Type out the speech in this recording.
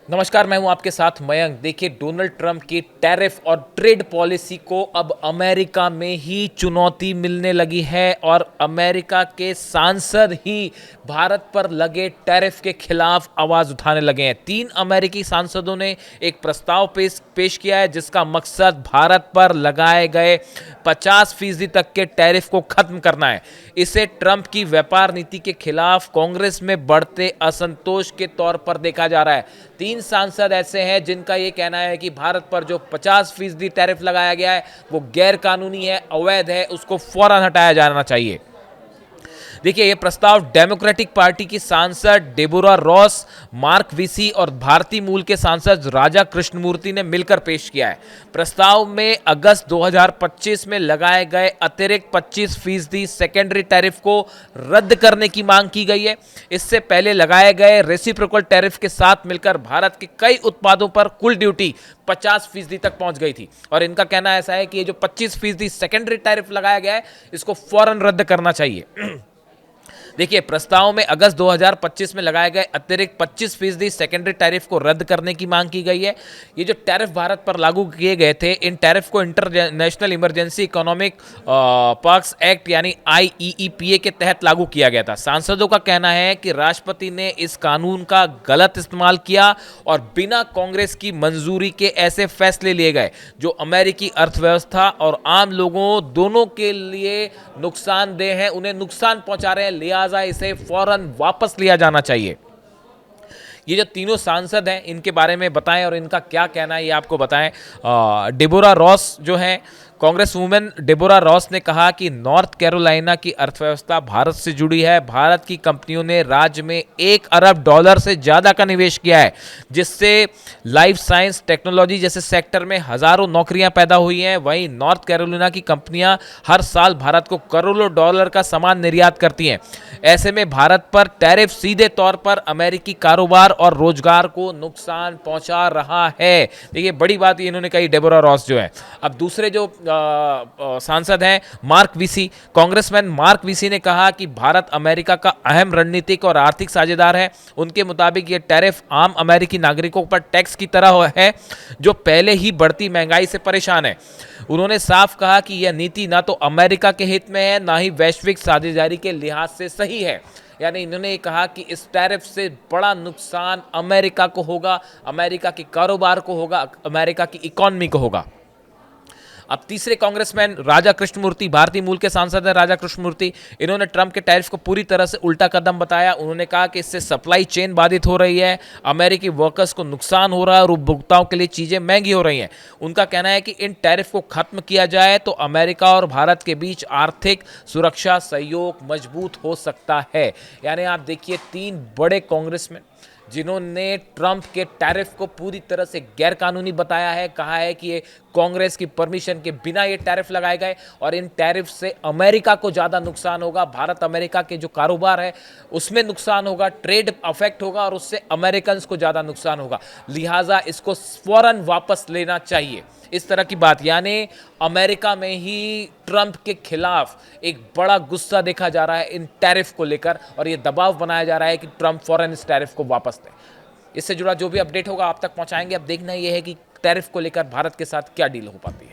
नमस्कार, मैं हूं आपके साथ मयंक। देखिए, डोनाल्ड ट्रंप की टैरिफ और ट्रेड पॉलिसी को अब अमेरिका में ही चुनौती मिलने लगी है और अमेरिका के सांसद ही भारत पर लगे टैरिफ के खिलाफ आवाज उठाने लगे हैं। 3 अमेरिकी सांसदों ने एक प्रस्ताव पेश किया है जिसका मकसद भारत पर लगाए गए 50% तक के टैरिफ को खत्म करना है। इसे ट्रंप की व्यापार नीति के खिलाफ कांग्रेस में बढ़ते असंतोष के तौर पर देखा जा रहा है। 3 सांसद ऐसे हैं जिनका यह कहना है कि भारत पर जो 50% टैरिफ लगाया गया है वो गैर कानूनी है, अवैध है, उसको फौरन हटाया जाना चाहिए। देखिए, ये प्रस्ताव डेमोक्रेटिक पार्टी की सांसद डेबोरा रॉस, मार्क विसी और भारतीय मूल के सांसद राजा कृष्णमूर्ति ने मिलकर पेश किया है। प्रस्ताव में अगस्त 2025 में लगाए गए अतिरिक्त 25% सेकेंडरी टैरिफ को रद्द करने की मांग की गई है। इससे पहले लगाए गए रेसिप्रोकल टैरिफ के साथ मिलकर भारत के कई उत्पादों पर कुल ड्यूटी 50% तक पहुंच गई थी और इनका कहना ऐसा है कि ये जो 25% सेकेंडरी टैरिफ लगाया गया है इसको फौरन रद्द करना चाहिए। देखिए, प्रस्ताव में अगस्त 2025 में लगाए गए अतिरिक्त 25% सेकेंडरी टैरिफ को रद्द करने की मांग की गई है। ये जो टैरिफ भारत पर लागू किए गए थे, इन टैरिफ को international emergency economic perks act यानी IEEPA के तहत लागू किया गया था। सांसदों का कहना है कि राष्ट्रपति ने इस कानून का गलत इस्तेमाल किया और बिना कांग्रेस की मंजूरी के ऐसे फैसले लिए गए जो अमेरिकी अर्थव्यवस्था और आम लोगों दोनों के लिए नुकसानदेह हैं, उन्हें नुकसान पहुंचा रहे हैं। लिहाजा इसे फौरन वापस लिया जाना चाहिए। ये जो तीनों सांसद हैं इनके बारे में बताएं और इनका क्या कहना है ये आपको बताएं। डेबोरा रॉस जो हैं, कांग्रेस वुमेन डेबोरा रॉस ने कहा कि नॉर्थ कैरोलिना की अर्थव्यवस्था भारत से जुड़ी है। भारत की कंपनियों ने राज्य में $1 अरब से ज़्यादा का निवेश किया है, जिससे लाइफ साइंस टेक्नोलॉजी जैसे सेक्टर में हज़ारों नौकरियां पैदा हुई हैं। वहीं नॉर्थ कैरोलिना की कंपनियां हर साल भारत को करोड़ों डॉलर का सामान निर्यात करती हैं। ऐसे में भारत पर टैरिफ सीधे तौर पर अमेरिकी कारोबार और रोजगार को नुकसान पहुंचा रहा है। देखिए, बड़ी बात ये इन्होंने कही डेबोरा रॉस जो है। अब दूसरे जो सांसद हैं, मार्क विसी, कांग्रेसमैन मार्क विसी ने कहा कि भारत अमेरिका का अहम रणनीतिक और आर्थिक साझेदार है। उनके मुताबिक ये टैरिफ आम अमेरिकी नागरिकों पर टैक्स की तरह है जो पहले ही बढ़ती महंगाई से परेशान है। उन्होंने साफ कहा कि यह नीति ना तो अमेरिका के हित में है ना ही वैश्विक साझेदारी के लिहाज से सही है। यानी इन्होंने कहा कि इस टैरिफ से बड़ा नुकसान अमेरिका को होगा, अमेरिका के कारोबार को होगा, अमेरिका की इकोनॉमी को होगा। अब तीसरे कांग्रेसमैन राजा कृष्णमूर्ति, भारतीय मूल के सांसद हैं राजा कृष्णमूर्ति, इन्होंने ट्रंप के टैरिफ को पूरी तरह से उल्टा कदम बताया। उन्होंने कहा कि इससे सप्लाई चेन बाधित हो रही है, अमेरिकी वर्कर्स को नुकसान हो रहा है और उपभोक्ताओं के लिए चीजें महंगी हो रही हैं। उनका कहना है कि इन टैरिफ को खत्म किया जाए तो अमेरिका और भारत के बीच आर्थिक सुरक्षा सहयोग मजबूत हो सकता है। यानी आप देखिए, 3 बड़े कांग्रेसमैन जिन्होंने ट्रंप के टैरिफ को पूरी तरह से गैरकानूनी बताया है, कहा है कि ये कांग्रेस की परमिशन के बिना ये टैरिफ लगाए गए और इन टैरिफ से अमेरिका को ज़्यादा नुकसान होगा, भारत अमेरिका के जो कारोबार है उसमें नुकसान होगा, ट्रेड अफेक्ट होगा और उससे अमेरिकन को ज़्यादा नुकसान होगा। लिहाजा इसको फौरन वापस लेना चाहिए। इस तरह की बात, यानी अमेरिका में ही ट्रंप के खिलाफ एक बड़ा गुस्सा देखा जा रहा है इन टैरिफ को लेकर और ये दबाव बनाया जा रहा है कि ट्रंप फौरन इस टैरिफ को वापस लें। इससे जुड़ा जो भी अपडेट होगा आप तक पहुंचाएंगे। अब देखना यह है कि टैरिफ को लेकर भारत के साथ क्या डील हो पाती है।